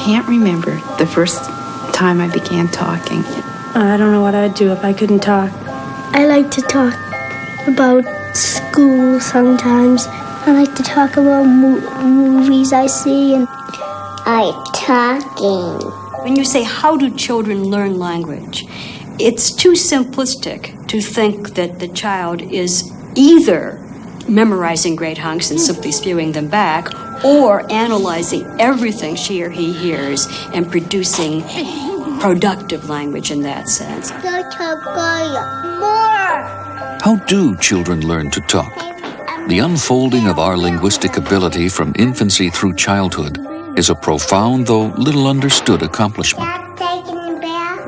can't remember the first time I began talking. I don't know what I'd do if I couldn't talk. I like to talk about school sometimes. I like to talk about movies I see, and I talking. When you say, how do children learn language? It's too simplistic to think that the child is either memorizing great hunks and simply spewing them back, or analyzing everything she or he hears and producing productive language in that sense. How do children learn to talk? The unfolding of our linguistic ability from infancy through childhood is a profound, though little understood accomplishment.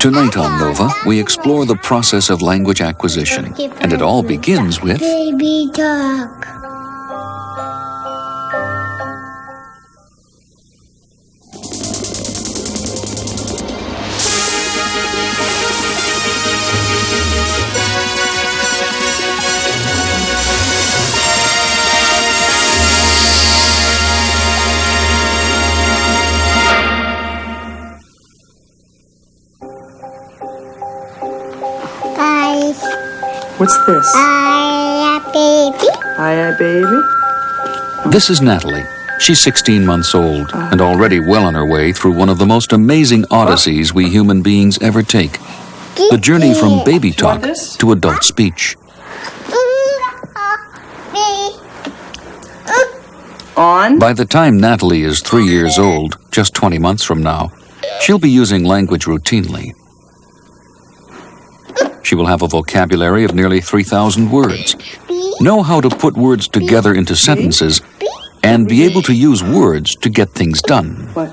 Tonight on Nova, we explore the process of language acquisition, and it all begins with baby talk. What's this? Baby. Hi, baby. This is Natalie. She's 16 months old and already well on her way through one of the most amazing odysseys we human beings ever take. The journey from baby talk to adult speech. On. By the time Natalie is 3 years old, just 20 months from now, she'll be using language routinely. She will have a vocabulary of nearly 3,000 words, know how to put words together into sentences, and be able to use words to get things done. What?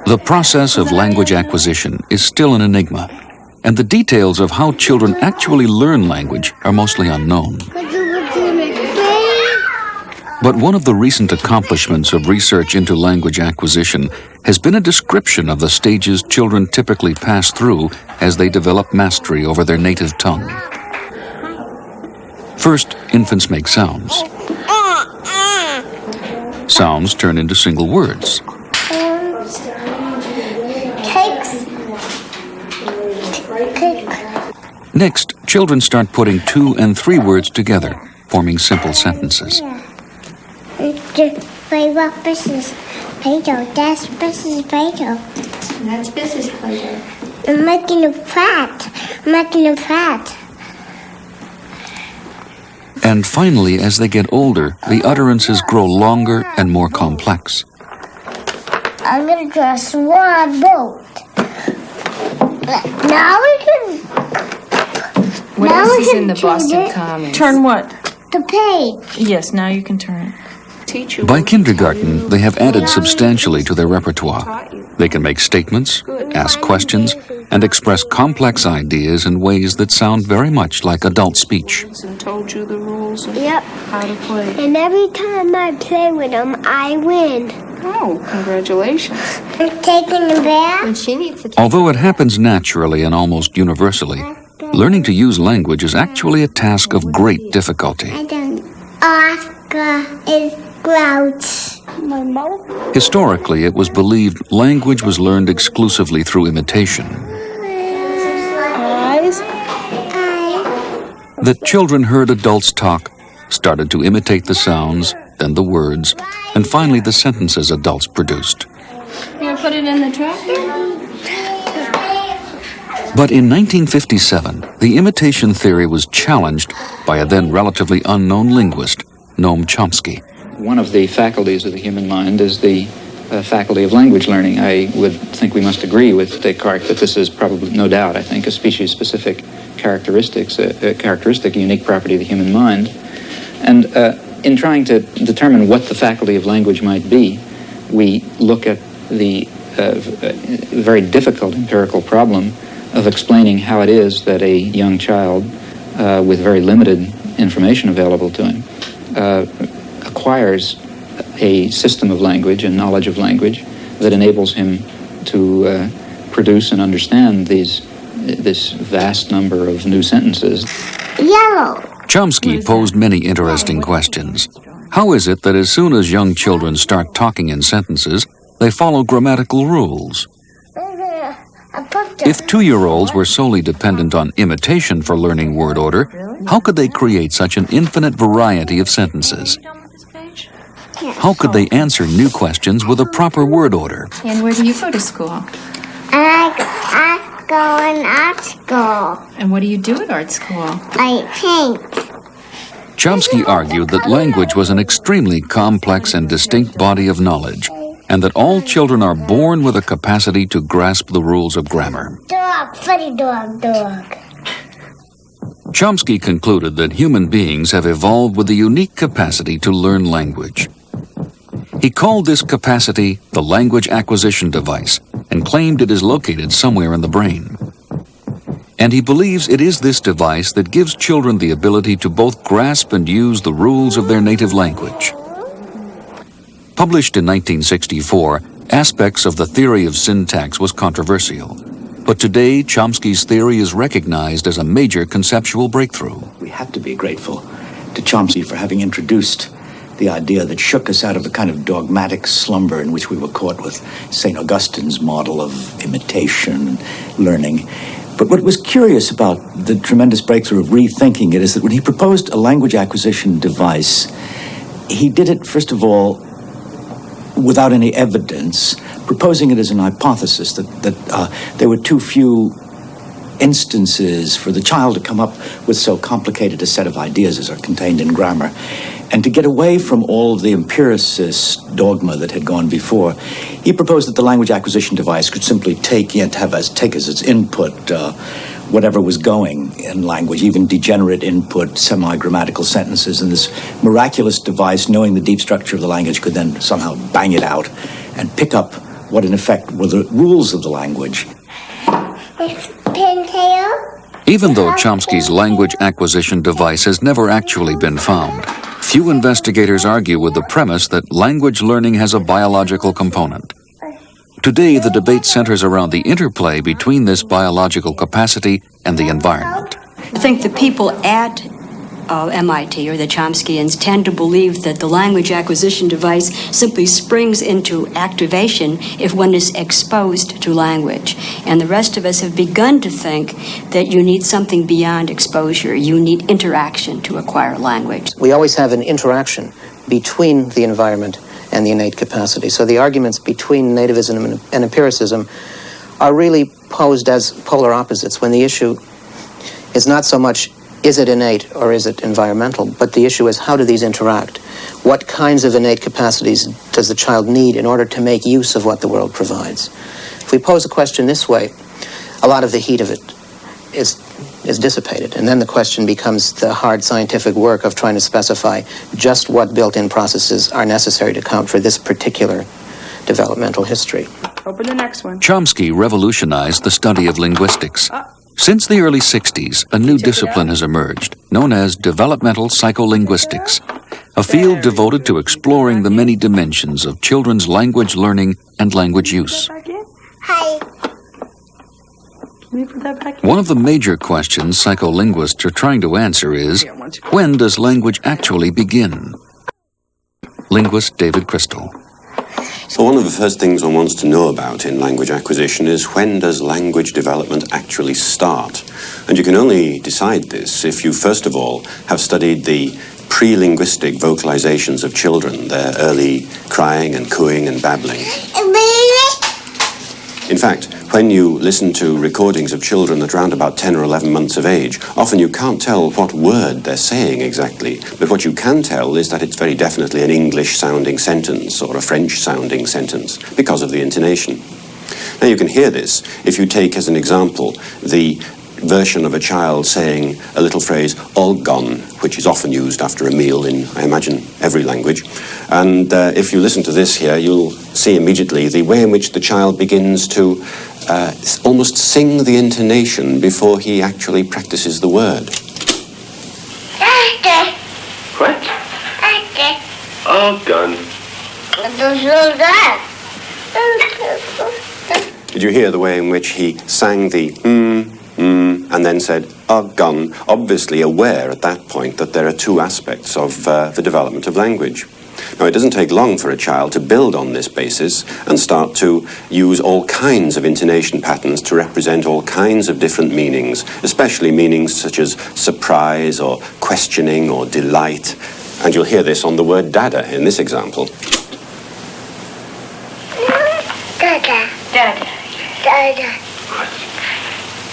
The process of language acquisition is still an enigma, and the details of how children actually learn language are mostly unknown. But one of the recent accomplishments of research into language acquisition has been a description of the stages children typically pass through as they develop mastery over their native tongue. First, infants make sounds. Sounds turn into single words. Next, children start putting 2 and 3 words together, forming simple sentences. This is Play-Doh. This is Play-Doh. That's business Play-Doh. I'm making a plat. And finally, as they get older, the utterances grow longer and more complex. I'm going to draw a swan boat. Now we can... What else is in the Boston Commons? Turn what? The page. Yes, now you can turn it. By kindergarten, they have added substantially to their repertoire. They can make statements, ask questions, and express complex ideas in ways that sound very much like adult speech. And told you the rules of Yep. how to play. And every time I play with them, I win. Oh, congratulations. I'm taking a bath. And she needs to Although it happens naturally and almost universally, learning to use language is actually a task of great difficulty. I don't. Oscar is grouch. My mouth. Historically, it was believed language was learned exclusively through imitation. Eyes. That children heard adults talk, started to imitate the sounds, then the words, and finally the sentences adults produced. You want to put it in the tractor? But in 1957, the imitation theory was challenged by a then relatively unknown linguist, Noam Chomsky. One of the faculties of the human mind is the faculty of language learning. I would think we must agree with Descartes that this is probably, no doubt, I think, a species-specific characteristic, unique property of the human mind. And in trying to determine what the faculty of language might be, we look at the very difficult empirical problem of explaining how it is that a young child with very limited information available to him acquires a system of language and knowledge of language that enables him to produce and understand these this vast number of new sentences. Yellow. Chomsky posed many interesting questions. How is it that as soon as young children start talking in sentences, they follow grammatical rules? If 2-year-olds were solely dependent on imitation for learning word order, how could they create such an infinite variety of sentences? How could they answer new questions with a proper word order? And where do you go to school? I go in art school. And what do you do at art school? I paint. Chomsky argued that language was an extremely complex and distinct body of knowledge, and that all children are born with a capacity to grasp the rules of grammar. Dog, funny dog, dog. Chomsky concluded that human beings have evolved with a unique capacity to learn language. He called this capacity the language acquisition device and claimed it is located somewhere in the brain. And he believes it is this device that gives children the ability to both grasp and use the rules of their native language. Published in 1964, Aspects of the Theory of Syntax was controversial. But today, Chomsky's theory is recognized as a major conceptual breakthrough. We have to be grateful to Chomsky for having introduced the idea that shook us out of a kind of dogmatic slumber in which we were caught with St. Augustine's model of imitation and learning. But what was curious about the tremendous breakthrough of rethinking it is that when he proposed a language acquisition device, he did it, first of all, without any evidence, proposing it as an hypothesis that there were too few instances for the child to come up with so complicated a set of ideas as are contained in grammar. And to get away from all of the empiricist dogma that had gone before, he proposed that the language acquisition device could simply take as its input whatever was going in language, even degenerate input, semi-grammatical sentences, and this miraculous device, knowing the deep structure of the language, could then somehow bang it out and pick up what in effect were the rules of the language. Even though Chomsky's language acquisition device has never actually been found, few investigators argue with the premise that language learning has a biological component. Today, the debate centers around the interplay between this biological capacity and the environment. I think the people at MIT or the Chomskyans tend to believe that the language acquisition device simply springs into activation if one is exposed to language. And the rest of us have begun to think that you need something beyond exposure. You need interaction to acquire language. We always have an interaction between the environment and the innate capacity. So the arguments between nativism and empiricism are really posed as polar opposites, when the issue is not so much is it innate or is it environmental, but the issue is how do these interact? What kinds of innate capacities does the child need in order to make use of what the world provides? If we pose a question this way, a lot of the heat of it is dissipated, and then the question becomes the hard scientific work of trying to specify just what built-in processes are necessary to account for this particular developmental history. Open the next one. Chomsky revolutionized the study of linguistics. Since the early 60s, a new discipline has emerged, known as developmental psycholinguistics, a field devoted to exploring the many dimensions of children's language learning and language use. One of the major questions psycholinguists are trying to answer is, when does language actually begin? Linguist David Crystal. So one of the first things one wants to know about in language acquisition is, when does language development actually start? And you can only decide this if you first of all have studied the pre-linguistic vocalizations of children, their early crying and cooing and babbling. In fact, when you listen to recordings of children at around about 10 or 11 months of age, often you can't tell what word they're saying exactly, but what you can tell is that it's very definitely an English-sounding sentence or a French-sounding sentence because of the intonation. Now you can hear this if you take as an example the version of a child saying a little phrase, all gone, which is often used after a meal in, I imagine, every language. And if you listen to this here, you'll see immediately the way in which the child begins to almost sing the intonation before he actually practices the word. What? All gone. Did you hear the way in which he sang the and then said, gone, obviously aware at that point that there are two aspects of the development of language. Now, it doesn't take long for a child to build on this basis and start to use all kinds of intonation patterns to represent all kinds of different meanings, especially meanings such as surprise or questioning or delight. And you'll hear this on the word dada in this example. Dada. Dada. Dada.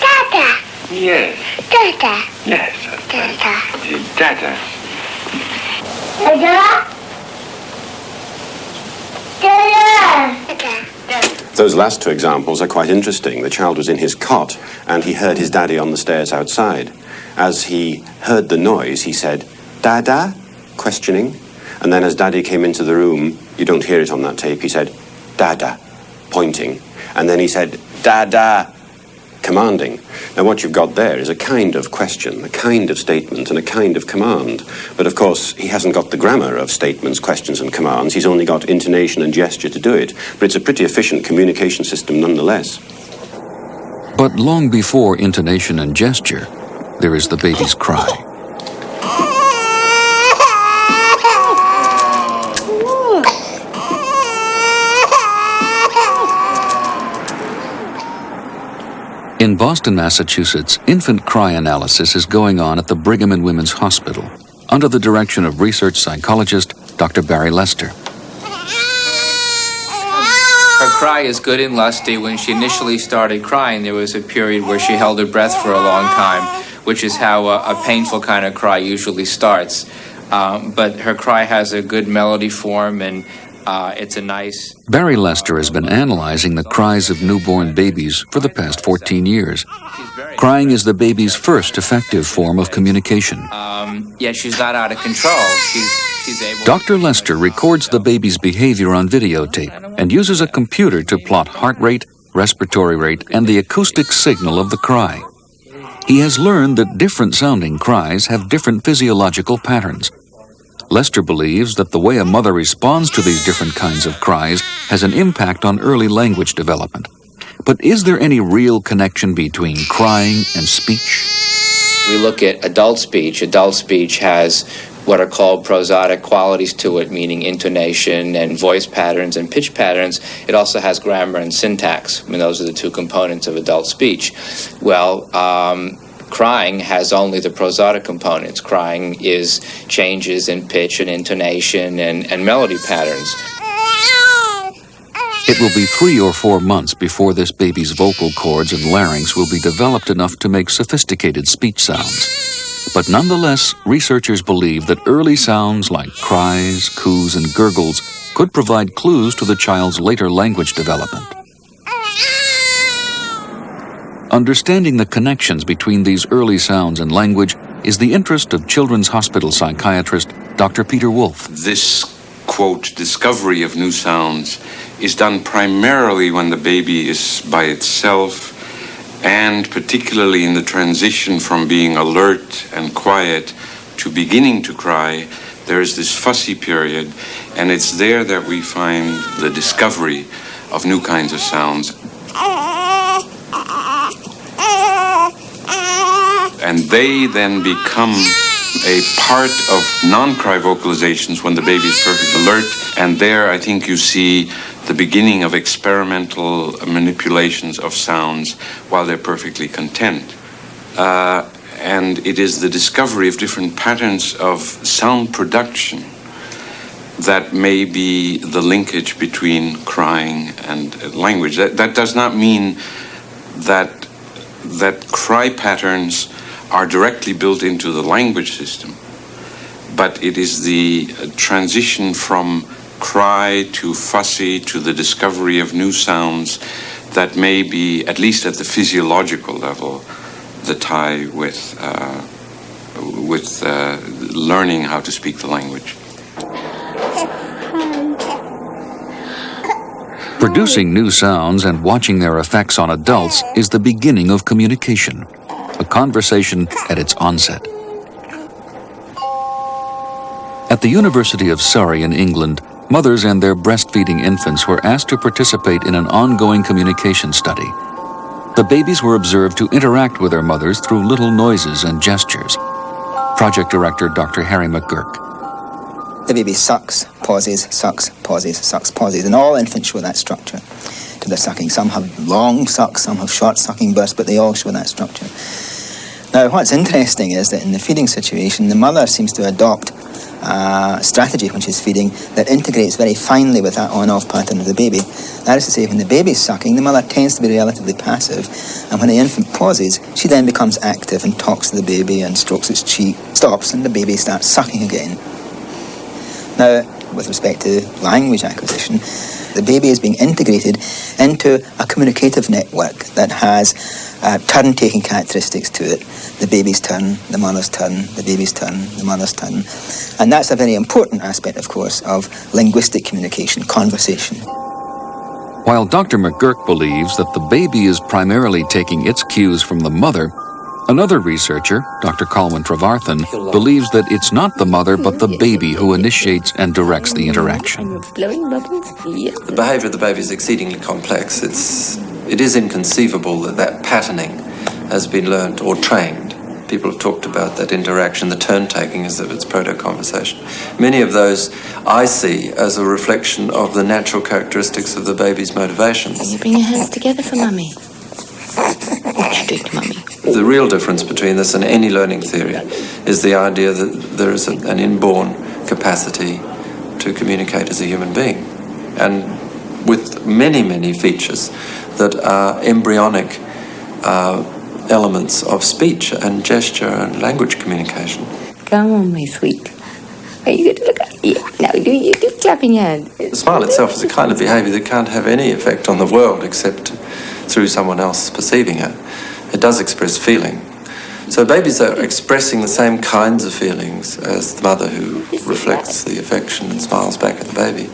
Dada. Yes. Dada. Yes. Dada. Dada. Dada. Those last two examples are quite interesting. The child was in his cot and he heard his daddy on the stairs outside. As he heard the noise, he said, "Dada?" questioning. And then as daddy came into the room, you don't hear it on that tape, he said, "Dada," pointing. And then he said, "Dada," commanding. Now what you've got there is a kind of question, a kind of statement, and a kind of command. But of course, he hasn't got the grammar of statements, questions, and commands. He's only got intonation and gesture to do it. But it's a pretty efficient communication system nonetheless. But long before intonation and gesture, there is the baby's cry. In Boston, Massachusetts, infant cry analysis is going on at the Brigham and Women's Hospital under the direction of research psychologist Dr. Barry Lester. Her cry is good and lusty. When she initially started crying, there was a period where she held her breath for a long time, which is how a painful kind of cry usually starts. But her cry has a good melody form, and it's a nice... Barry Lester has been analyzing the cries of newborn babies for the past 14 years. Crying is the baby's first effective form of communication. Yet she's not out of control. She's able... Dr. Lester records the baby's behavior on videotape and uses a computer to plot heart rate, respiratory rate, and the acoustic signal of the cry. He has learned that different sounding cries have different physiological patterns. Lester believes that the way a mother responds to these different kinds of cries has an impact on early language development. But is there any real connection between crying and speech? We look at adult speech. Adult speech has what are called prosodic qualities to it, meaning intonation and voice patterns and pitch patterns. It also has grammar and syntax. I mean, those are the two components of adult speech. Well, crying has only the prosodic components. Crying is changes in pitch and intonation and melody patterns. It will be 3 or 4 months before this baby's vocal cords and larynx will be developed enough to make sophisticated speech sounds. But nonetheless, researchers believe that early sounds like cries, coos, and gurgles could provide clues to the child's later language development. Understanding the connections between these early sounds and language is the interest of Children's Hospital psychiatrist Dr. Peter Wolf. This, quote, discovery of new sounds is done primarily when the baby is by itself, and particularly in the transition from being alert and quiet to beginning to cry. There is this fussy period, and it's there that we find the discovery of new kinds of sounds. And they then become a part of non-cry vocalizations when the baby is perfectly alert. And there, I think you see the beginning of experimental manipulations of sounds while they're perfectly content. And it is the discovery of different patterns of sound production that may be the linkage between crying and language. That does not mean that cry patterns are directly built into the language system, but it is the transition from cry to fussy to the discovery of new sounds that may be, at least at the physiological level, the tie with learning how to speak the language. Producing new sounds and watching their effects on adults is the beginning of communication, a conversation at its onset. At the University of Surrey in England, mothers and their breastfeeding infants were asked to participate in an ongoing communication study. The babies were observed to interact with their mothers through little noises and gestures. Project director Dr. Harry McGurk. The baby sucks, pauses, sucks, pauses, sucks, pauses, and all infants show that structure to their sucking. Some have long sucks, some have short sucking bursts, but they all show that structure. Now, what's interesting is that in the feeding situation, the mother seems to adopt a strategy when she's feeding that integrates very finely with that on-off pattern of the baby. That is to say, when the baby's sucking, the mother tends to be relatively passive, and when the infant pauses, she then becomes active and talks to the baby and strokes its cheek, stops, and the baby starts sucking again. Now, with respect to language acquisition, the baby is being integrated into a communicative network that has turn-taking characteristics to it. The baby's turn, the mother's turn, the baby's turn, the mother's turn. And that's a very important aspect, of course, of linguistic communication, conversation. While Dr. McGurk believes that the baby is primarily taking its cues from the mother, another researcher, Dr. Colwyn Trevarthen, believes that it's not the mother but the baby who initiates and directs the interaction. The behavior of the baby is exceedingly complex. It is inconceivable that patterning has been learned or trained. People have talked about that interaction, the turn-taking as if it's proto-conversation. Many of those I see as a reflection of the natural characteristics of the baby's motivations. You bring your hands together for Mummy. What you do to Mummy? The real difference between this and any learning theory is the idea that there is an inborn capacity to communicate as a human being, and with many, many features that are embryonic elements of speech and gesture and language communication. Come on, my sweet. Are you going to look at? Yeah. Now you do clapping your hand. The smile itself is a kind of behavior that can't have any effect on the world except through someone else perceiving it. It does express feeling. So babies are expressing the same kinds of feelings as the mother who reflects the affection and smiles back at the baby.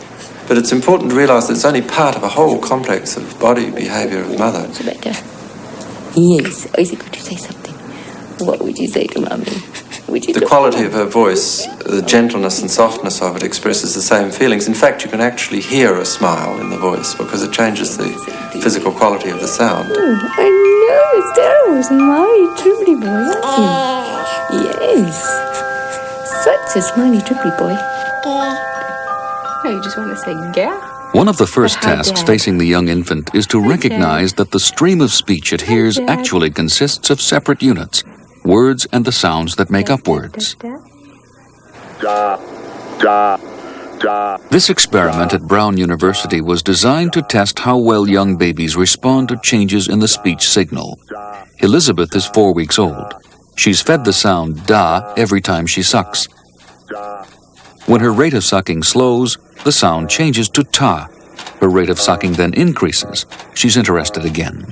But it's important to realise that it's only part of a whole complex of body behaviour of the mother. Yes. Oh, is it good to say something? What would you say to Mummy? The quality of her voice, the gentleness and softness of it expresses the same feelings. In fact, you can actually hear a smile in the voice because it changes the physical quality of the sound. I know, it's terrible. It's my trippy boy, aren't you? Yes. Such a smiley trippy boy. No, you just want to say yeah? One of the first tasks facing the young infant is to recognize that the stream of speech it hears actually consists of separate units, words and the sounds that make up words. This experiment at Brown University was designed to test how well young babies respond to changes in the speech signal. Elizabeth is 4 weeks old. She's fed the sound da every time she sucks. When her rate of sucking slows, the sound changes to ta. Her rate of sucking then increases. She's interested again.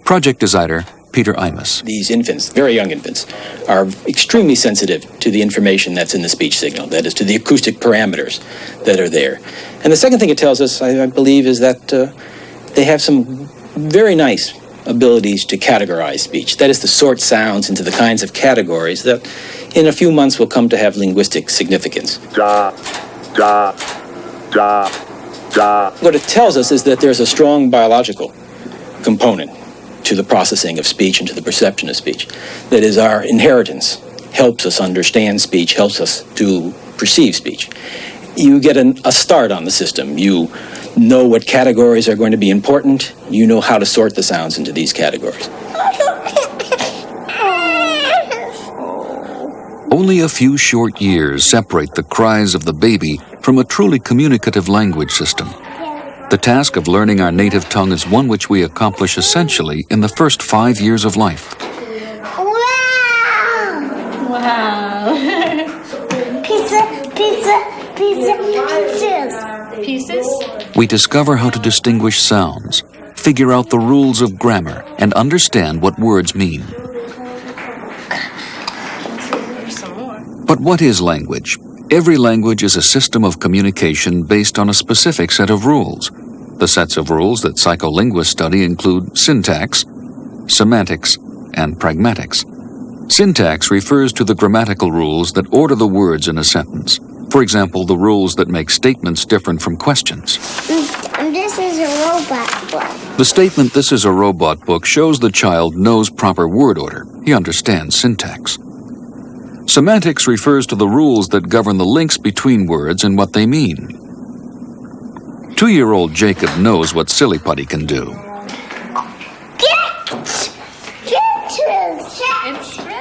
Project designer Peter Imus. These infants, very young infants, are extremely sensitive to the information that's in the speech signal, that is, to the acoustic parameters that are there. And the second thing it tells us, I believe, is that they have some very nice abilities to categorize speech, that is, to sort sounds into the kinds of categories that in a few months will come to have linguistic significance. What it tells us is that there's a strong biological component to the processing of speech and to the perception of speech. That is, our inheritance helps us understand speech, helps us to perceive speech. You get a start on the system. You know what categories are going to be important. You know how to sort the sounds into these categories. Only a few short years separate the cries of the baby from a truly communicative language system. The task of learning our native tongue is one which we accomplish essentially in the first 5 years of life. Wow. Pieces? We discover how to distinguish sounds, figure out the rules of grammar, and understand what words mean. But what is language? Every language is a system of communication based on a specific set of rules. The sets of rules that psycholinguists study include syntax, semantics, and pragmatics. Syntax refers to the grammatical rules that order the words in a sentence. For example, the rules that make statements different from questions. This is a robot book. The statement, "This is a robot book," shows the child knows proper word order. He understands syntax. Semantics refers to the rules that govern the links between words and what they mean. 2-year-old Jacob knows what silly putty can do.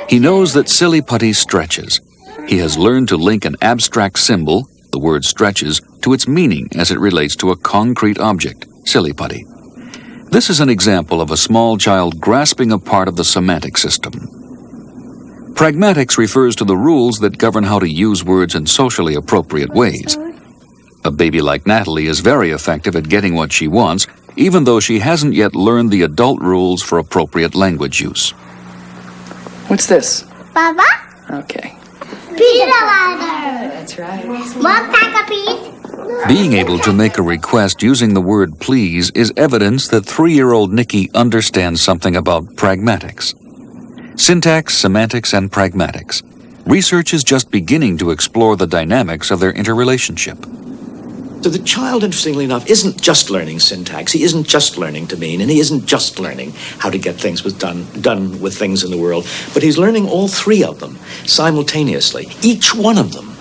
He knows that silly putty stretches. He has learned to link an abstract symbol, the word stretches, to its meaning as it relates to a concrete object, silly putty. This is an example of a small child grasping a part of the semantic system. Pragmatics refers to the rules that govern how to use words in socially appropriate ways. A baby like Natalie is very effective at getting what she wants, even though she hasn't yet learned the adult rules for appropriate language use. What's this? Baba? Okay. Peanut butter. That's right. One pack of peas. Being able to make a request using the word please is evidence that 3-year-old Nikki understands something about pragmatics. Syntax, semantics, and pragmatics. Research is just beginning to explore the dynamics of their interrelationship. So the child, interestingly enough, isn't just learning syntax. He isn't just learning to mean, and he isn't just learning how to get things done with things in the world, but he's learning all three of them simultaneously. Each one of them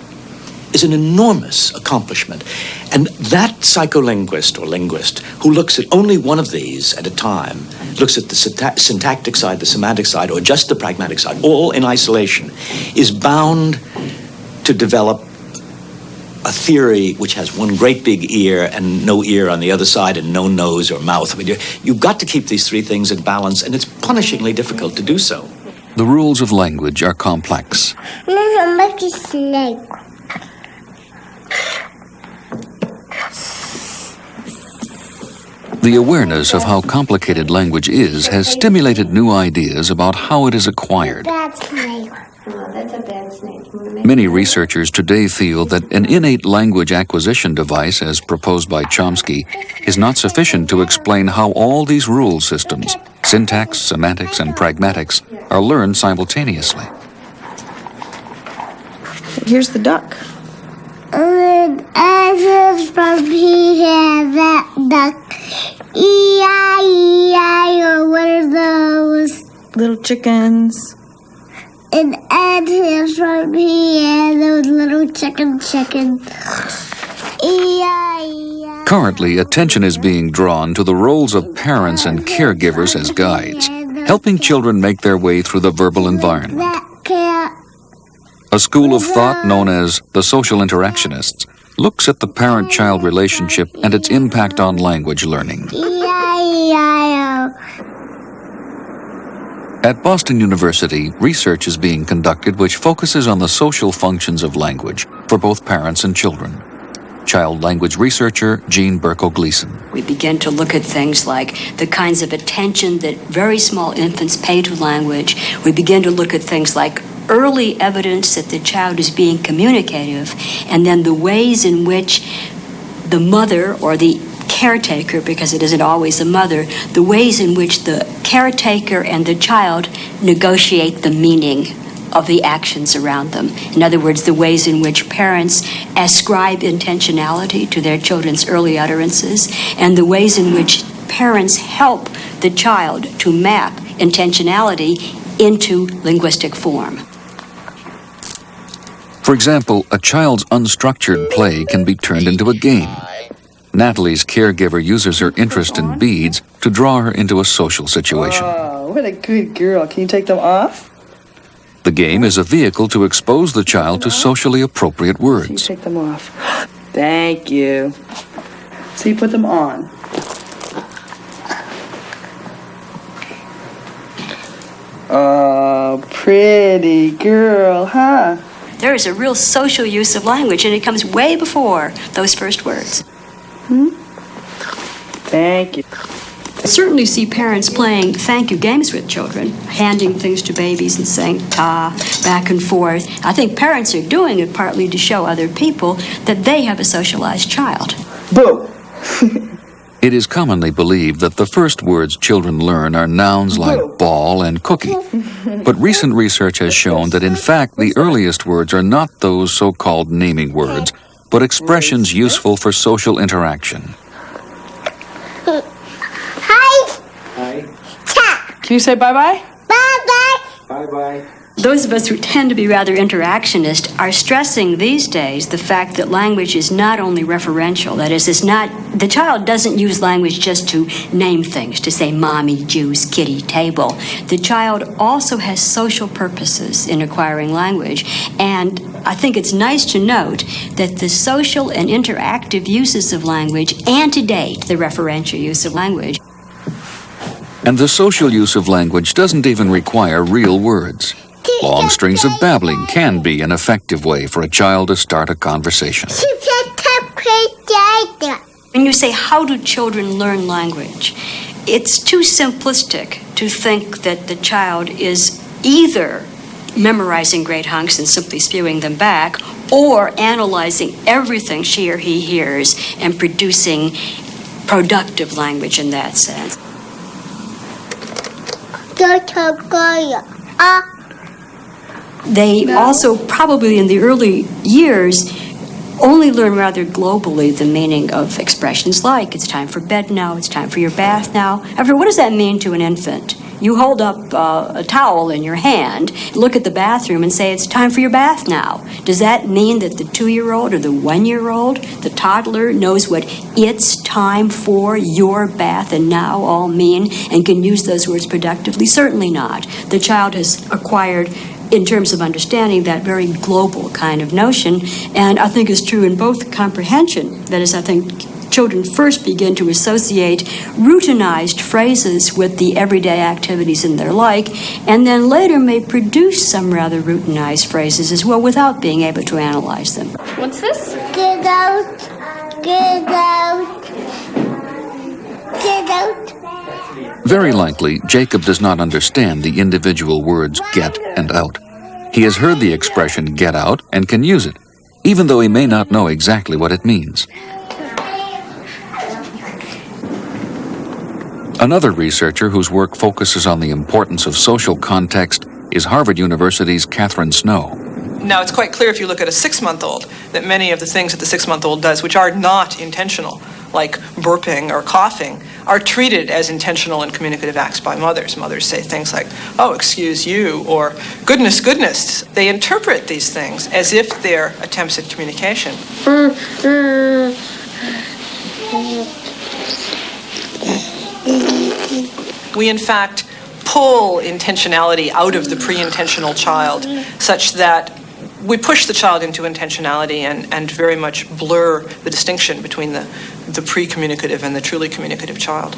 is an enormous accomplishment. And that psycholinguist or linguist who looks at only one of these at a time, looks at the syntactic side, the semantic side, or just the pragmatic side, all in isolation, is bound to develop a theory which has one great big ear and no ear on the other side and no nose or mouth. I mean, you've got to keep these three things in balance, and it's punishingly difficult to do so. The rules of language are complex. There's a lucky snake. The awareness of how complicated language is has stimulated new ideas about how it is acquired. Bad snake. Oh, that's a bad snake. Many researchers today feel that an innate language acquisition device, as proposed by Chomsky, is not sufficient to explain how all these rule systems, syntax, semantics, and pragmatics, are learned simultaneously. Here's the duck. As from here, that duck. E-I-E-I-O, what are those? Little chickens. And Ed is from here, those little chicken. E-I-E-I-O. Currently, attention is being drawn to the roles of parents and caregivers as guides, helping children make their way through the verbal environment. A school of thought known as the social interactionists looks at the parent-child relationship and its impact on language learning. E-I-E-I-O. At Boston University, research is being conducted which focuses on the social functions of language for both parents and children. Child language researcher Jean Berko-Gleason. We begin to look at things like the kinds of attention that very small infants pay to language. We begin to look at things like early evidence that the child is being communicative, and then the ways in which the mother or the caretaker, because it isn't always the mother, the ways in which the caretaker and the child negotiate the meaning of the actions around them. In other words, the ways in which parents ascribe intentionality to their children's early utterances, and the ways in which parents help the child to map intentionality into linguistic form. For example, a child's unstructured play can be turned into a game. Natalie's caregiver uses her interest in beads to draw her into a social situation. Oh, what a good girl. Can you take them off? The game is a vehicle to expose the child to socially appropriate You words. take them off. Thank you. So you put them on. Oh, pretty girl, huh? There is a real social use of language, and it comes way before those first words. Thank you. I certainly see parents playing thank you games with children, handing things to babies and saying ta, back and forth. I think parents are doing it partly to show other people that they have a socialized child. Boo! It is commonly believed that the first words children learn are nouns like ball and cookie. But recent research has shown that in fact the earliest words are not those so-called naming words, but expressions useful for social interaction. Can you say bye-bye? Bye-bye. Bye-bye. Those of us who tend to be rather interactionist are stressing these days the fact that language is not only referential. That is, the child doesn't use language just to name things, to say mommy, juice, kitty, table. The child also has social purposes in acquiring language. And I think it's nice to note that the social and interactive uses of language antedate the referential use of language. And the social use of language doesn't even require real words. Long strings of babbling can be an effective way for a child to start a conversation. When you say, how do children learn language? It's too simplistic to think that the child is either memorizing great hunks and simply spewing them back, or analyzing everything she or he hears and producing productive language in that sense. They also probably in the early years only learn rather globally the meaning of expressions like, it's time for bed now, it's time for your bath now. After, what does that mean to an infant? You hold up a towel in your hand, look at the bathroom and say, it's time for your bath now. Does that mean that the 2-year-old or the 1-year-old, the toddler, knows what it's time for your bath and now all mean and can use those words productively? Certainly not. The child has acquired, in terms of understanding, that very global kind of notion, and I think is true in both comprehension. That is, I think children first begin to associate routinized phrases with the everyday activities in their life, and then later may produce some rather routinized phrases as well without being able to analyze them. What's this? Get out. Get out. Get out. Very likely, Jacob does not understand the individual words get and out. He has heard the expression get out and can use it, even though he may not know exactly what it means. Another researcher whose work focuses on the importance of social context is Harvard University's Catherine Snow. Now, it's quite clear if you look at a 6-month-old that many of the things that the 6-month-old does, which are not intentional, like burping or coughing, are treated as intentional and communicative acts by mothers. Mothers say things like, oh, excuse you, or goodness, goodness. They interpret these things as if they're attempts at communication. We, in fact, pull intentionality out of the pre-intentional child such that we push the child into intentionality and very much blur the distinction between the pre-communicative and the truly communicative child.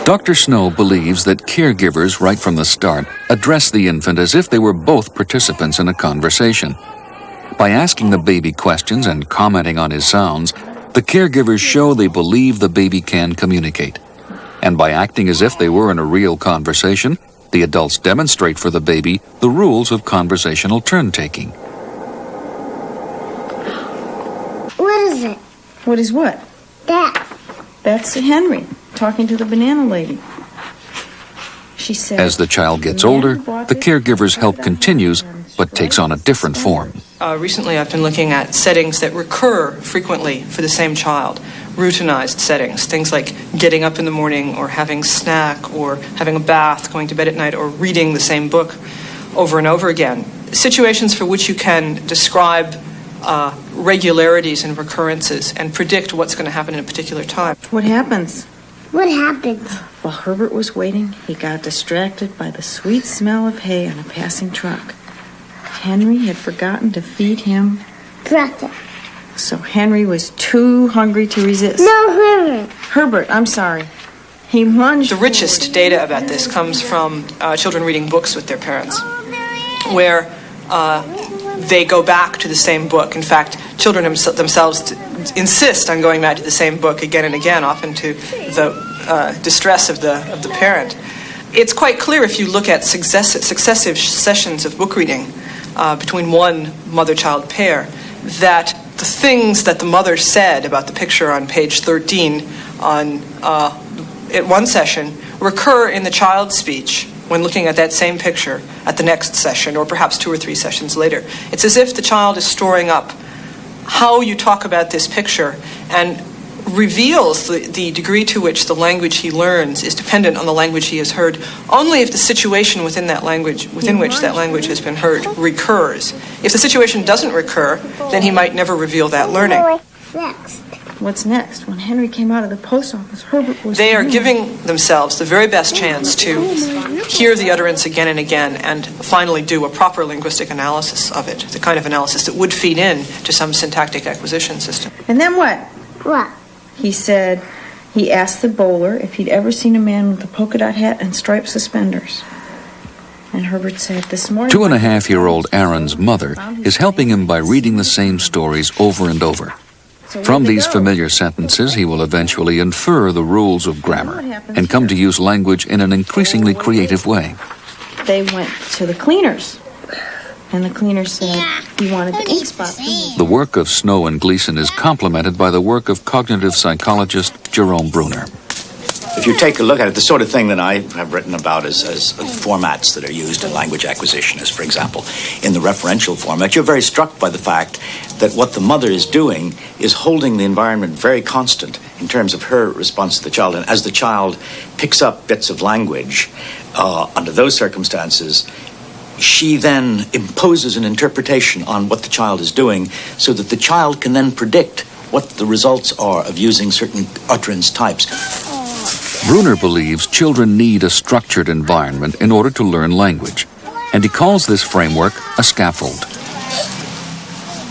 Dr. Snow believes that caregivers right from the start address the infant as if they were both participants in a conversation. By asking the baby questions and commenting on his sounds, the caregivers show they believe the baby can communicate. And by acting as if they were in a real conversation, the adults demonstrate for the baby the rules of conversational turn-taking. What is it? What is what? That. That's Henry talking to the banana lady. She said, as the child gets older, the caregiver's help continues, but takes on a different form. Recently, I've been looking at settings that recur frequently for the same child. Routinized settings, things like getting up in the morning or having snack or having a bath, going to bed at night, or reading the same book over and over again. Situations for which you can describe regularities and recurrences and predict what's going to happen in a particular time. What happens? What happens? While Herbert was waiting, he got distracted by the sweet smell of hay on a passing truck. Henry had forgotten to feed him Brother. So Henry was too hungry to resist. No, Herbert. Herbert, I'm sorry. He lunged. The richest data about this comes from children reading books with their parents, where they go back to the same book. In fact, children themselves insist on going back to the same book again and again, often to the distress of the parent. It's quite clear if you look at successive sessions of book reading between one mother-child pair that the things that the mother said about the picture on page 13 at one session recur in the child's speech when looking at that same picture at the next session, or perhaps 2 or 3 sessions later. It's as if the child is storing up how you talk about this picture and reveals the degree to which the language he learns is dependent on the language he has heard only if the situation within that language, within which that language has been heard, recurs. If the situation doesn't recur, then he might never reveal that learning. Next. What's next? When Henry came out of the post office, Herbert was... They are giving themselves the very best chance to hear the utterance again and again and finally do a proper linguistic analysis of it, the kind of analysis that would feed in to some syntactic acquisition system. And then what? What? He said he asked the bowler if he'd ever seen a man with a polka dot hat and striped suspenders. And Herbert said, this morning... 2.5-year-old Aaron's mother is helping him by reading the same stories over and over. From these familiar sentences, he will eventually infer the rules of grammar and come to use language in an increasingly creative way. They went to the cleaners, and the cleaner said he wanted the ink spot removed. The work of Snow and Gleason is complemented by the work of cognitive psychologist Jerome Bruner. If you take a look at it, the sort of thing that I have written about as formats that are used in language acquisition is, for example, in the referential format, you're very struck by the fact that what the mother is doing is holding the environment very constant in terms of her response to the child. And as the child picks up bits of language under those circumstances, she then imposes an interpretation on what the child is doing so that the child can then predict what the results are of using certain utterance types. Bruner believes children need a structured environment in order to learn language, and he calls this framework a scaffold.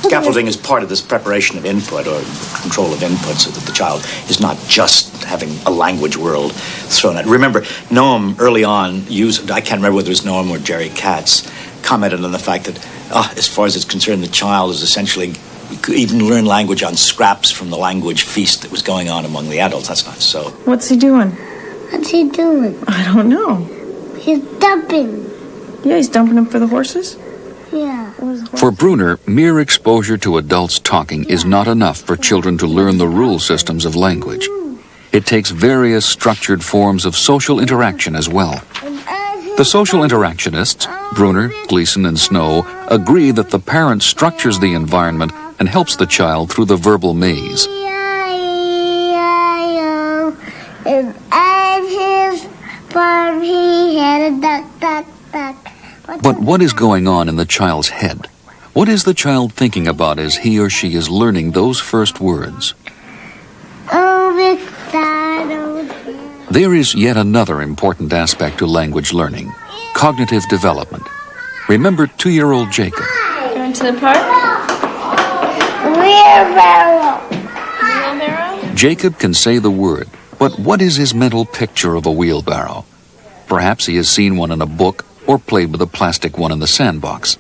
Scaffolding is part of this preparation of input or control of input so that the child is not just having a language world thrown at. Remember, Noam early on used, I can't remember whether it was Noam or Jerry Katz, commented on the fact that as far as it's concerned, the child is essentially could even learn language on scraps from the language feast that was going on among the adults. That's not so. What's he doing? What's he doing? I don't know. He's dumping. Yeah, he's dumping them for the horses? Yeah. For Bruner, mere exposure to adults talking is not enough for children to learn the rule systems of language. It takes various structured forms of social interaction as well. The social interactionists, Bruner, Gleason, and Snow, agree that the parent structures the environment and helps the child through the verbal maze. And at his farm he had a duck, duck, duck. But what is going on in the child's head? What is the child thinking about as he or she is learning those first words? Oh, McDonald. There is yet another important aspect to language learning, cognitive development. Remember 2-year-old Jacob. Going to the park? Wheelbarrow. Jacob can say the word, but what is his mental picture of a wheelbarrow? Perhaps he has seen one in a book or played with a plastic one in the sandbox.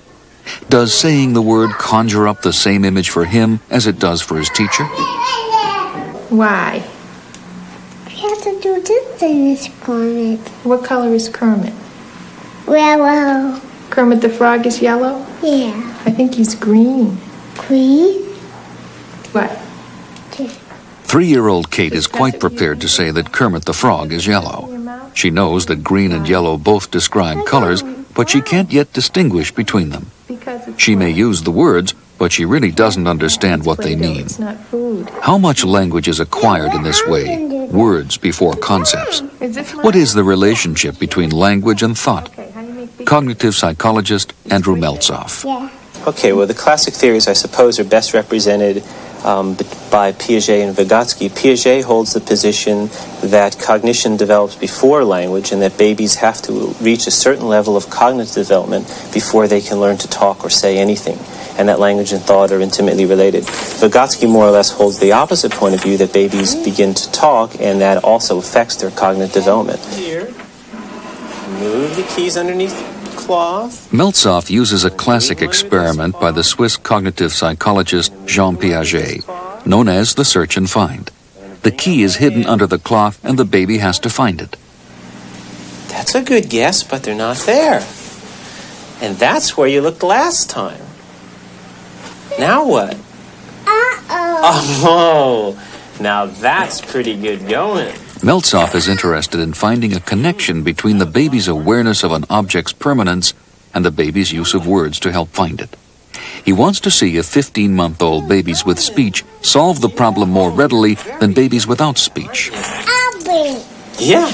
Does saying the word conjure up the same image for him as it does for his teacher? Why? We have to do this thing, Miss Kermit. What color is Kermit? Yellow. Kermit the Frog is yellow? Yeah. I think he's green. Green? What? 3-year-old Kate is quite prepared to say that Kermit the Frog is yellow. She knows that green and yellow both describe colors, but she can't yet distinguish between them. She may use the words, but she really doesn't understand what they mean. It's not food. How much language is acquired in this way? Words before concepts. What is the relationship between language and thought? Cognitive psychologist Andrew Meltzoff. Okay, well, the classic theories, I suppose, are best represented by Piaget and Vygotsky. Piaget holds the position that cognition develops before language and that babies have to reach a certain level of cognitive development before they can learn to talk or say anything, and that language and thought are intimately related. Vygotsky more or less holds the opposite point of view, that babies begin to talk and that also affects their cognitive development. Here, move the keys underneath cloth. Meltzoff uses a classic experiment by the Swiss cognitive psychologist Jean Piaget, known as the search and find. The key is hidden under the cloth and the baby has to find it. That's a good guess, but they're not there. And that's where you looked last time. Now what? Oh, now that's pretty good going. Meltzoff is interested in finding a connection between the baby's awareness of an object's permanence and the baby's use of words to help find it. He wants to see if 15-month-old babies with speech solve the problem more readily than babies without speech. Yeah.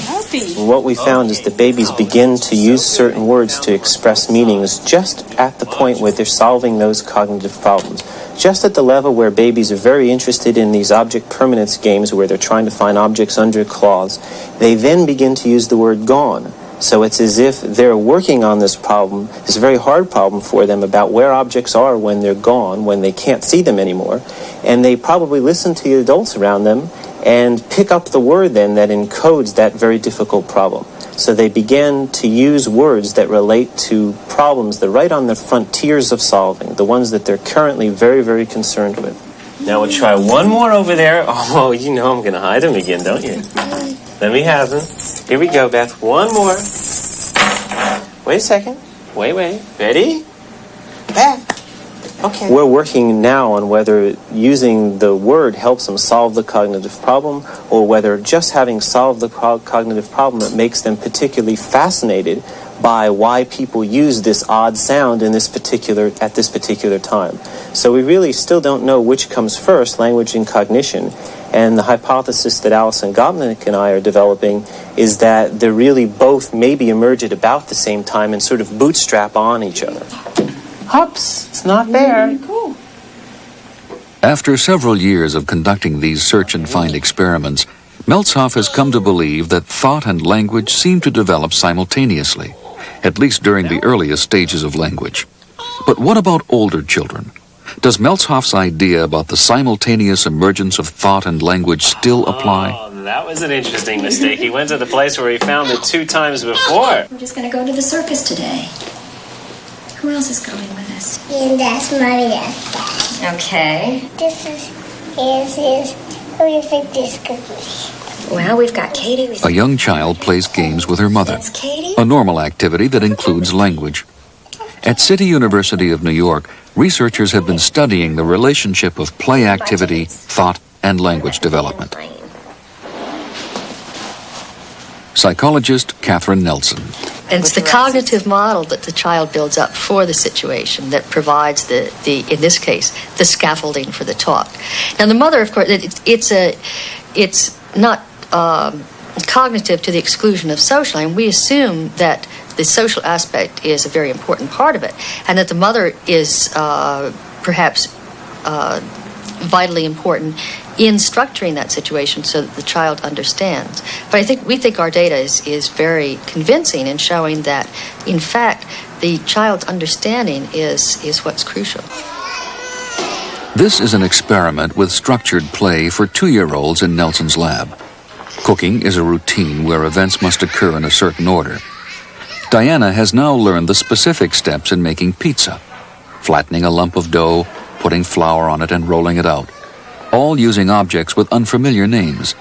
What we found is that babies begin to use certain words to express meanings just at the point where they're solving those cognitive problems. Just at the level where babies are very interested in these object permanence games where they're trying to find objects under cloths, they then begin to use the word gone. So it's as if they're working on this problem, this very hard problem for them about where objects are when they're gone, when they can't see them anymore, and they probably listen to the adults around them and pick up the word then that encodes that very difficult problem. So they began to use words that relate to problems that are right on the frontiers of solving, the ones that they're currently very, very concerned with. Now we'll try one more over there. Oh, you know I'm going to hide him again, don't you? Let me have him. Here we go, Beth. One more. Wait a second. Wait. Ready? Beth. Okay. We're working now on whether using the word helps them solve the cognitive problem, or whether just having solved the cognitive problem it makes them particularly fascinated by why people use this odd sound at this particular time. So we really still don't know which comes first, language and cognition. And the hypothesis that Alison Gopnik and I are developing is that they really both maybe emerge at about the same time and sort of bootstrap on each other. Hops, it's not there. Cool. After several years of conducting these search-and-find experiments, Meltzoff has come to believe that thought and language seem to develop simultaneously, at least during the earliest stages of language. But what about older children? Does Meltzoff's idea about the simultaneous emergence of thought and language still apply? Oh, that was an interesting mistake. He went to the place where he found it 2 times before. We're just going to go to the circus today. Who else is going with us? And that's Maria. Okay. This is who do you think this could be? Well, we've got Katie. A young child plays games with her mother, That's Katie. a normal activity that includes language. At City University of New York, researchers have been studying the relationship of play activity, thought, and language development. Psychologist Catherine Nelson. And it's the cognitive model that the child builds up for the situation that provides the in this case, the scaffolding for the talk. Now, the mother, of course, it's not cognitive to the exclusion of social, and we assume that the social aspect is a very important part of it, and that the mother is perhaps vitally important in structuring that situation so that the child understands. But we think our data is very convincing in showing that, in fact, the child's understanding is what's crucial. This is an experiment with structured play for 2-year-olds in Nelson's lab. Cooking is a routine where events must occur in a certain order. Diana has now learned the specific steps in making pizza: flattening a lump of dough, putting flour on it and rolling it out, all using objects with unfamiliar names.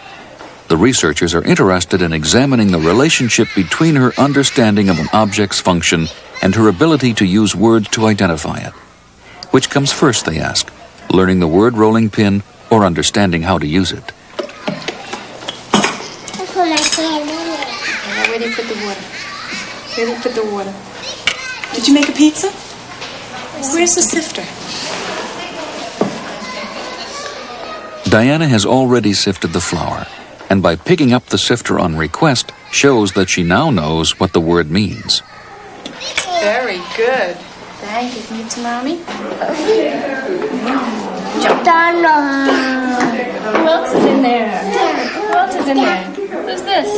The researchers are interested in examining the relationship between her understanding of an object's function and her ability to use words to identify it. Which comes first, they ask, learning the word rolling pin or understanding how to use it? Where do you put the water? Where do you put the water? Did you make a pizza? Where's the sifter? Diana has already sifted the flour, and by picking up the sifter on request, shows that she now knows what the word means. Very good. Thank you. Can you give to Mommy? Who else is in there? Who else is in there? Who's this?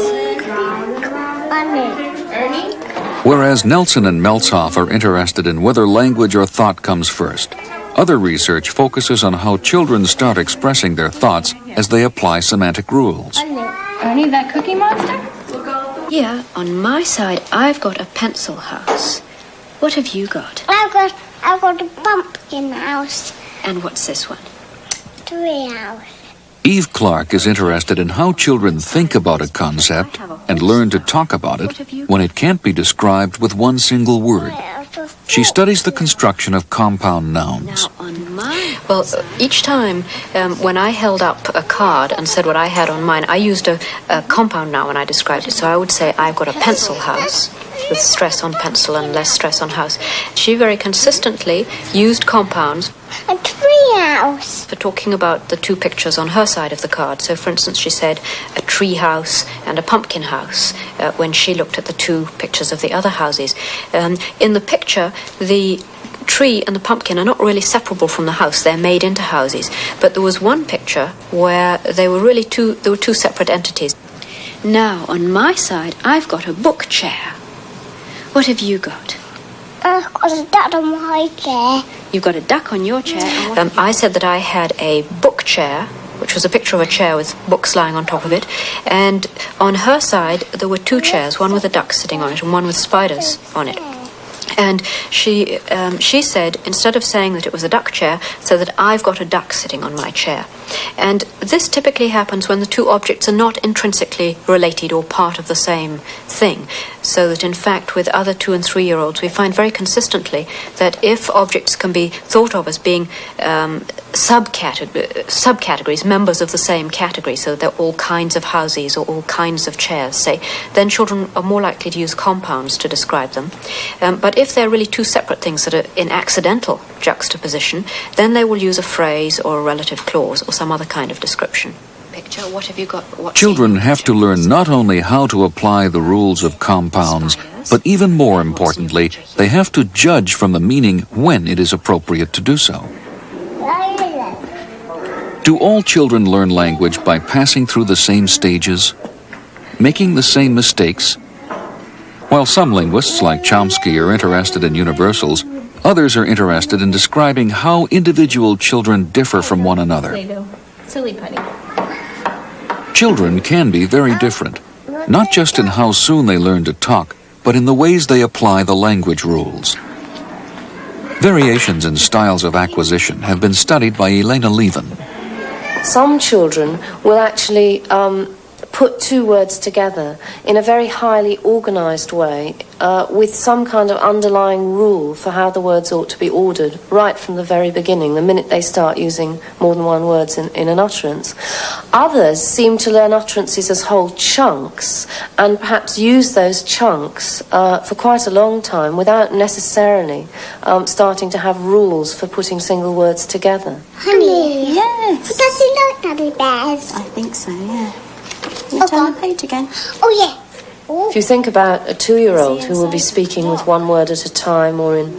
Ernie? Whereas Nelson and Meltzoff are interested in whether language or thought comes first, other research focuses on how children start expressing their thoughts as they apply semantic rules. Ernie, that Cookie Monster? Yeah, on my side, I've got a pencil house. What have you got? I've got a pumpkin house. And what's this one? Tree house. Eve Clark is interested in how children think about a concept and learn to talk about it when it can't be described with one single word. She studies the construction of compound nouns. Well, each time when I held up a card and said what I had on mine, I used a compound noun when I described it. So I would say, I've got a pencil house. with stress on pencil and less stress on house. She very consistently used compounds. A treehouse. For talking about the two pictures on her side of the card. So, for instance, she said a tree house and a pumpkin house when she looked at the two pictures of the other houses. In the picture, the tree and the pumpkin are not really separable from the house. They're made into houses. But there was one picture where they were really two separate entities. Now, on my side, I've got a book chair. What have you got? I've got a duck on my chair. You've got a duck on your chair. I said that I had a book chair, which was a picture of a chair with books lying on top of it. And on her side, there were two chairs, one with a duck sitting on it and one with spiders on it. And she said, instead of saying that it was a duck chair, so that I've got a duck sitting on my chair. And this typically happens when the two objects are not intrinsically related or part of the same thing. So that, in fact, with other 2- and 3-year-olds, we find very consistently that if objects can be thought of as being subcategories, members of the same category, so they're all kinds of houses or all kinds of chairs, say, then children are more likely to use compounds to describe them. But if they're really two separate things that are in accidental juxtaposition, then they will use a phrase or a relative clause or some other kind of description. Picture, what have you got? Children have to learn not only how to apply the rules of compounds, but even more importantly, they have to judge from the meaning when it is appropriate to do so. Do all children learn language by passing through the same stages, making the same mistakes? While some linguists, like Chomsky, are interested in universals, others are interested in describing how individual children differ from one another. Silly putty. Children can be very different, not just in how soon they learn to talk, but in the ways they apply the language rules. Variations in styles of acquisition have been studied by Elena Levin. Some children will actually put two words together in a very highly organised way with some kind of underlying rule for how the words ought to be ordered right from the very beginning, the minute they start using more than one word in an utterance. Others seem to learn utterances as whole chunks and perhaps use those chunks for quite a long time without necessarily starting to have rules for putting single words together. Honey, yes. Does he like Daddy Bears? I think so, yeah. You turn the page again. Oh, yeah. If you think about a 2-year-old who will be speaking with one word at a time or in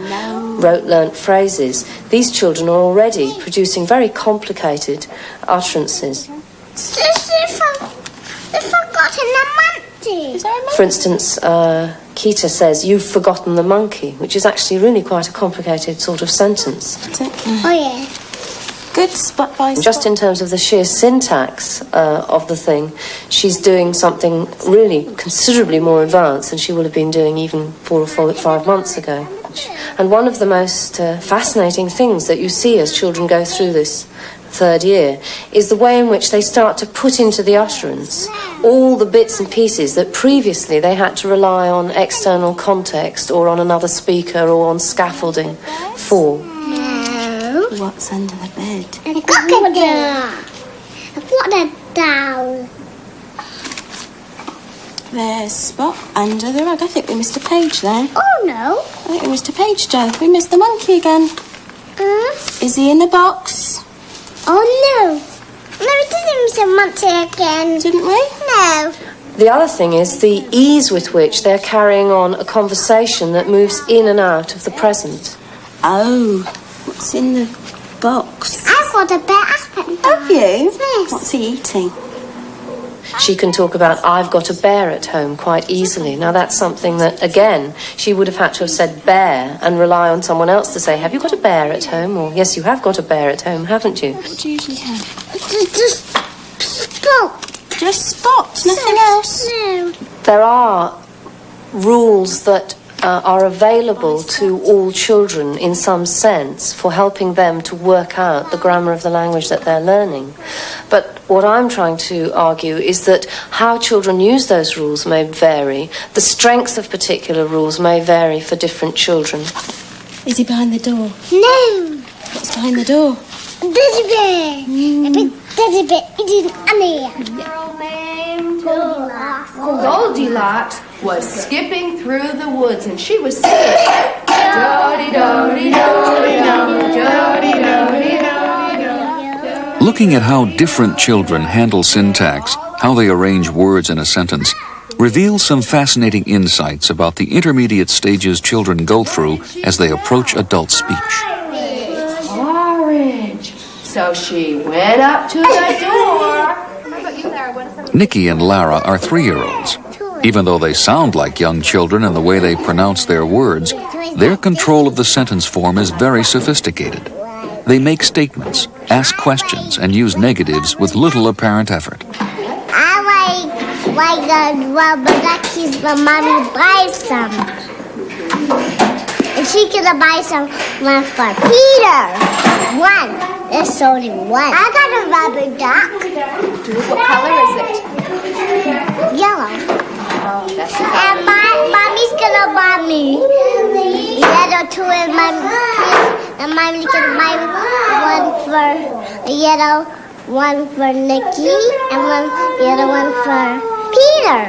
rote-learnt phrases, these children are already producing very complicated utterances. If I've got a monkey. For instance, Kita says, "You've forgotten the monkey," which is actually really quite a complicated sort of sentence. Oh, yeah. Good spot by spot. Just in terms of the sheer syntax of the thing, she's doing something really considerably more advanced than she would have been doing even 4 or 5 months ago. And one of the most fascinating things that you see as children go through this 3rd year is the way in which they start to put into the utterance all the bits and pieces that previously they had to rely on external context or on another speaker or on scaffolding for. What's under the bed? A crocodile. What a doll. There's Spot under the rug. I think we missed a page there. Oh, no. I think we missed a page, Jo. We missed the monkey again. Is he in the box? Oh, no. No, we didn't miss a monkey again. Didn't we? No. The other thing is the ease with which they're carrying on a conversation that moves in and out of the present. Oh, what's in the box? I've got a bear. Have you? Yes. What's he eating? She can talk about, "I've got a bear at home," quite easily. Now, that's something that, again, she would have had to have said bear and rely on someone else to say, "Have you got a bear at home?" Or, "Yes, you have got a bear at home, haven't you?" What do you usually have? Just Spot. Just Spot, nothing else? No. There are rules that are available to all children in some sense for helping them to work out the grammar of the language that they're learning. But what I'm trying to argue is that how children use those rules may vary. The strength of particular rules may vary for different children. Is he behind the door? No. What's behind the door? Teddy bear. A big teddy bear eating honey. Goldilocks. was skipping through the woods, and she was singing, do-de-do-de-do-de-do, do-de-do-de-do-de-do. Looking at how different children handle syntax, how they arrange words in a sentence, reveals some fascinating insights about the intermediate stages children go through as they approach adult speech. Orange. So she went up to the door. Nikki and Lara are 3-year-olds. Even though they sound like young children in the way they pronounce their words, their control of the sentence form is very sophisticated. They make statements, ask questions, and use negatives with little apparent effort. I like the rubber duckies, but Mommy buys some. And she gonna buy some one for Peter. One. There's only one. I got a rubber duck. What color is it? Yellow. Oh, that's the color. And Mommy's gonna buy me yellow too, and Mommy's gonna buy one for yellow, one for Nikki, and one yellow one for Peter.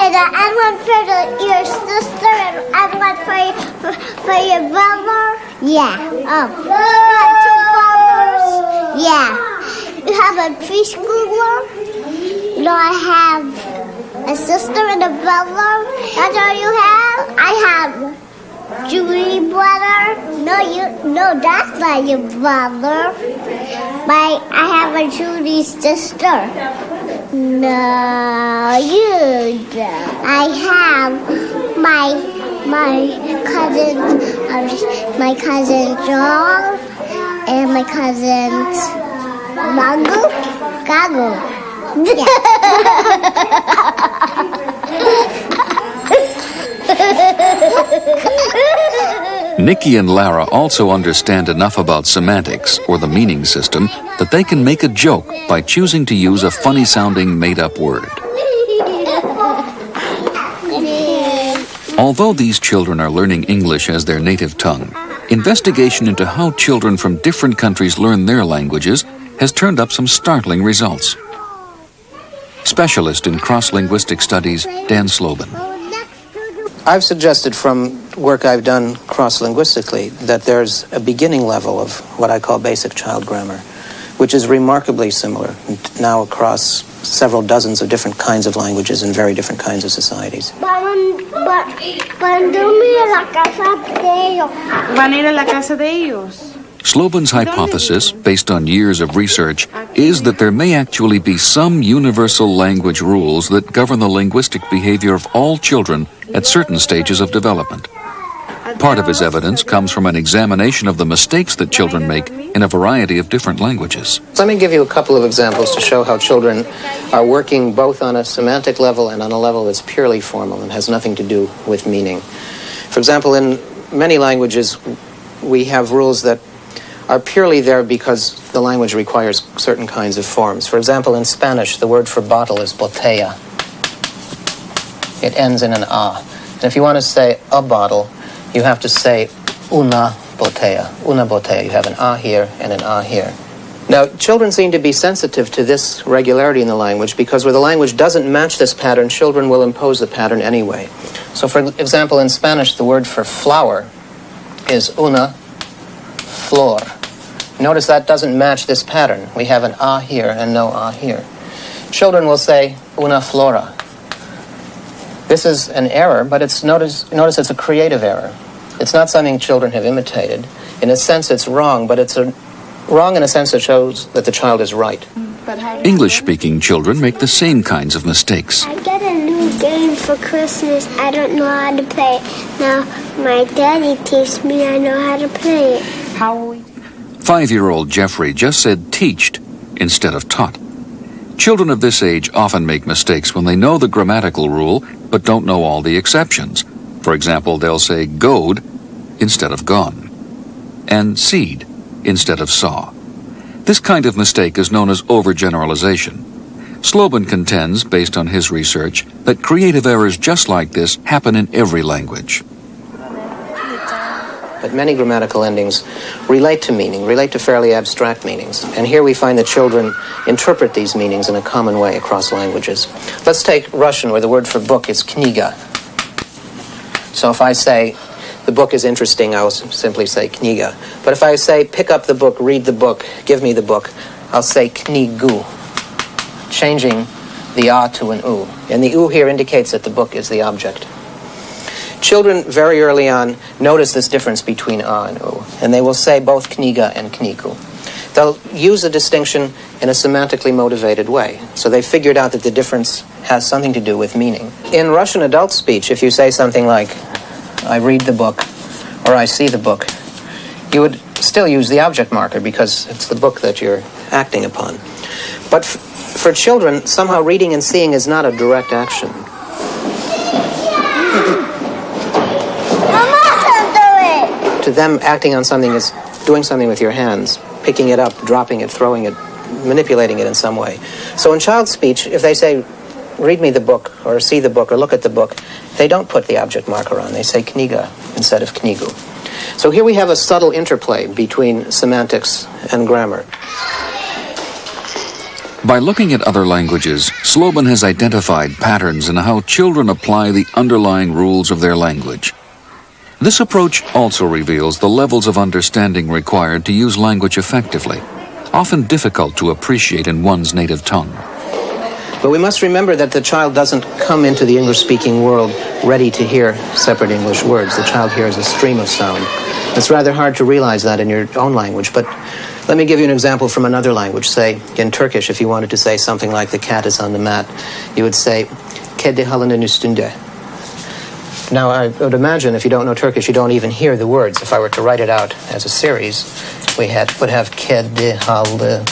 And one for your sister, and one for your brother. Yeah. Oh. Yeah. You have a preschooler. No, I have a sister and a brother. That's all you have? I have Julie brother. No, that's not your brother. I have a Julie sister. No, you don't. I have my cousin John and my cousins Gago. Yeah. Nikki and Lara also understand enough about semantics, or the meaning system, that they can make a joke by choosing to use a funny-sounding made-up word. Although these children are learning English as their native tongue, investigation into how children from different countries learn their languages has turned up some startling results. Specialist in cross-linguistic studies, Dan Slobin. I've suggested from work I've done cross-linguistically that there's a beginning level of what I call basic child grammar, which is remarkably similar now across several dozens of different kinds of languages in very different kinds of societies. Slobin's hypothesis, based on years of research, is that there may actually be some universal language rules that govern the linguistic behavior of all children at certain stages of development. Part of his evidence comes from an examination of the mistakes that children make in a variety of different languages. Let me give you a couple of examples to show how children are working both on a semantic level and on a level that's purely formal and has nothing to do with meaning. For example, in many languages, we have rules that are purely there because the language requires certain kinds of forms. For example, in Spanish, the word for bottle is botella. It ends in an a. And if you want to say a bottle, you have to say una botella. Una botella. You have an a here and an a here. Now, children seem to be sensitive to this regularity in the language because where the language doesn't match this pattern, children will impose the pattern anyway. So, for example, in Spanish, the word for flower is una flor. Notice that doesn't match this pattern. We have an a here and no a here. Children will say una flora. This is an error, but notice it's a creative error. It's not something children have imitated. In a sense, it's wrong, but it's wrong in a sense that shows that the child is right. English-speaking children make the same kinds of mistakes. I got a new game for Christmas. I don't know how to play it. Now, my daddy teaches me I know how to play it. How will we? 5-year-old Jeffrey just said teached instead of taught. Children of this age often make mistakes when they know the grammatical rule but don't know all the exceptions. For example, they'll say goed instead of gone, and seed instead of saw. This kind of mistake is known as overgeneralization. Slobin contends, based on his research, that creative errors just like this happen in every language. but many grammatical endings relate to meaning, relate to fairly abstract meanings. And here we find that children interpret these meanings in a common way across languages. Let's take Russian, where the word for book is kniga. So if I say the book is interesting, I will simply say kniga. But if I say pick up the book, read the book, give me the book, I'll say knigu, changing the a to an u. And the u here indicates that the book is the object. Children very early on notice this difference between a and u, and they will say both kniga and knigu. They'll use a distinction in a semantically motivated way. So they figured out that the difference has something to do with meaning. In Russian adult speech, if you say something like, I read the book, or I see the book, you would still use the object marker because it's the book that you're acting upon. But for children, somehow reading and seeing is not a direct action. To them, acting on something is doing something with your hands, picking it up, dropping it, throwing it, manipulating it in some way. So in child speech, if they say, read me the book, or see the book, or look at the book, they don't put the object marker on. They say kniga instead of knigu. So here we have a subtle interplay between semantics and grammar. By looking at other languages, Slobin has identified patterns in how children apply the underlying rules of their language. This approach also reveals the levels of understanding required to use language effectively, often difficult to appreciate in one's native tongue. But we must remember that the child doesn't come into the English-speaking world ready to hear separate English words. The child hears a stream of sound. It's rather hard to realize that in your own language, but let me give you an example from another language. Say, in Turkish, if you wanted to say something like the cat is on the mat, you would say, kedi halının üstünde. Now, I would imagine if you don't know Turkish, you don't even hear the words. If I were to write it out as a series, we would have kedi halının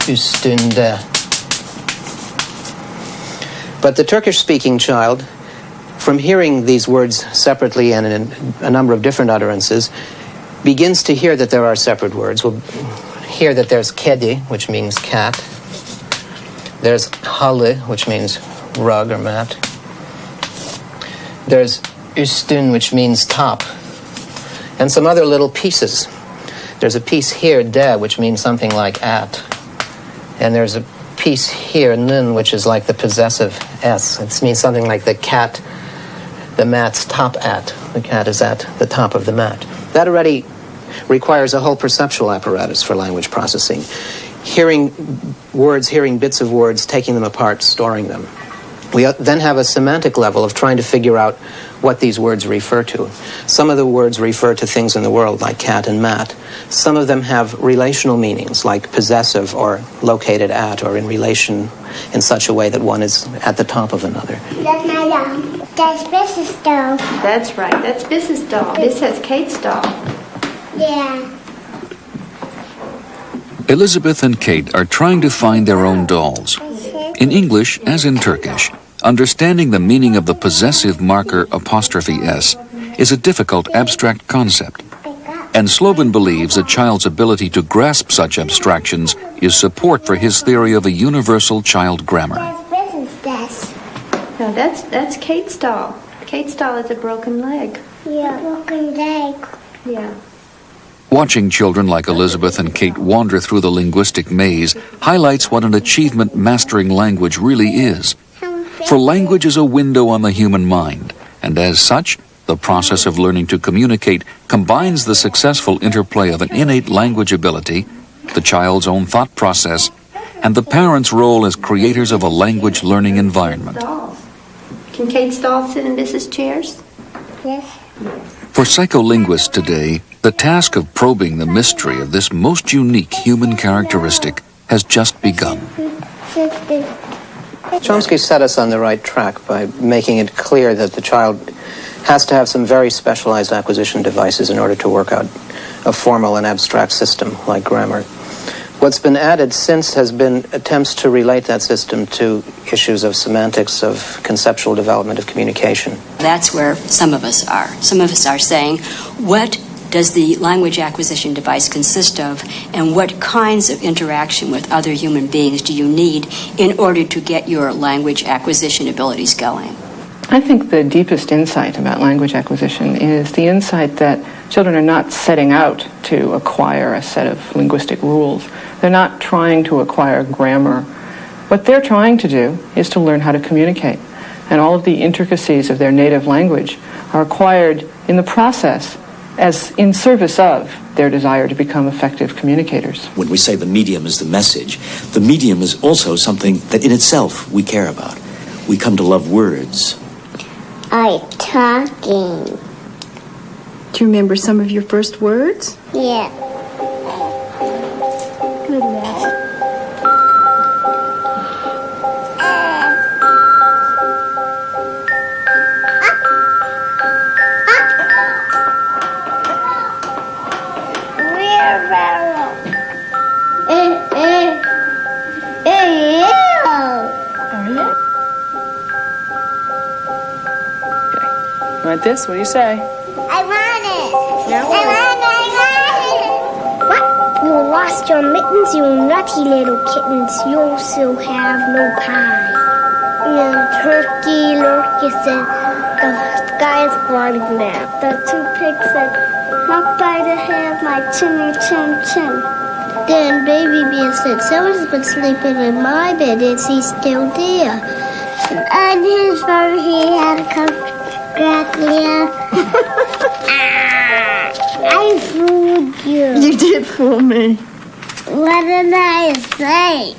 üstünde. But the Turkish-speaking child, from hearing these words separately and in a number of different utterances, begins to hear that there are separate words. We'll hear that there's kedi, which means cat. There's halı, which means rug or mat. There's üstün, which means top. And some other little pieces. There's a piece here, de, which means something like at. And there's a piece here, nin, which is like the possessive s. It means something like the cat, the mat's top at. The cat is at the top of the mat. That already requires a whole perceptual apparatus for language processing. Hearing words, hearing bits of words, taking them apart, storing them. We then have a semantic level of trying to figure out what these words refer to. Some of the words refer to things in the world, like cat and mat. Some of them have relational meanings, like possessive or located at, or in relation in such a way that one is at the top of another. That's my doll. That's Business doll. That's right. That's Business doll. This has Kate's doll. Yeah. Elizabeth and Kate are trying to find their own dolls. In English, as in Turkish, understanding the meaning of the possessive marker '(s) is a difficult abstract concept, and Slobin believes a child's ability to grasp such abstractions is support for his theory of a universal child grammar. No, that's Kate's doll. Kate's doll is a broken leg. Yeah, broken leg. Yeah. Watching children like Elizabeth and Kate wander through the linguistic maze highlights what an achievement mastering language really is. For language is a window on the human mind, and as such, the process of learning to communicate combines the successful interplay of an innate language ability, the child's own thought process, and the parent's role as creators of a language learning environment. Can Kate's doll sit in Mrs. chairs? Yes. For psycholinguists today, the task of probing the mystery of this most unique human characteristic has just begun. Chomsky set us on the right track by making it clear that the child has to have some very specialized acquisition devices in order to work out a formal and abstract system like grammar. What's been added since has been attempts to relate that system to issues of semantics, of conceptual development, of communication. That's where some of us are. Some of us are saying, what does the language acquisition device consist of, and what kinds of interaction with other human beings do you need in order to get your language acquisition abilities going? I think the deepest insight about language acquisition is the insight that children are not setting out to acquire a set of linguistic rules. They're not trying to acquire grammar. What they're trying to do is to learn how to communicate. And all of the intricacies of their native language are acquired in the process as in service of their desire to become effective communicators. When we say the medium is the message, the medium is also something that in itself we care about. We come to love words. Talking. Do you remember some of your first words? Yeah. Good lad. You want this? What do you say? I want it. I want it. What? You lost your mittens, you nutty little kittens. You'll still have no pie. And turkey lurkey said, the sky's falling now. The two pigs said, not by the hair of my chinny chin chin. Then Baby Bear said, someone's been sleeping in my bed. Is he still there? And his fur, he had a coat. Yeah. I fooled you. You did fool me. What did I say?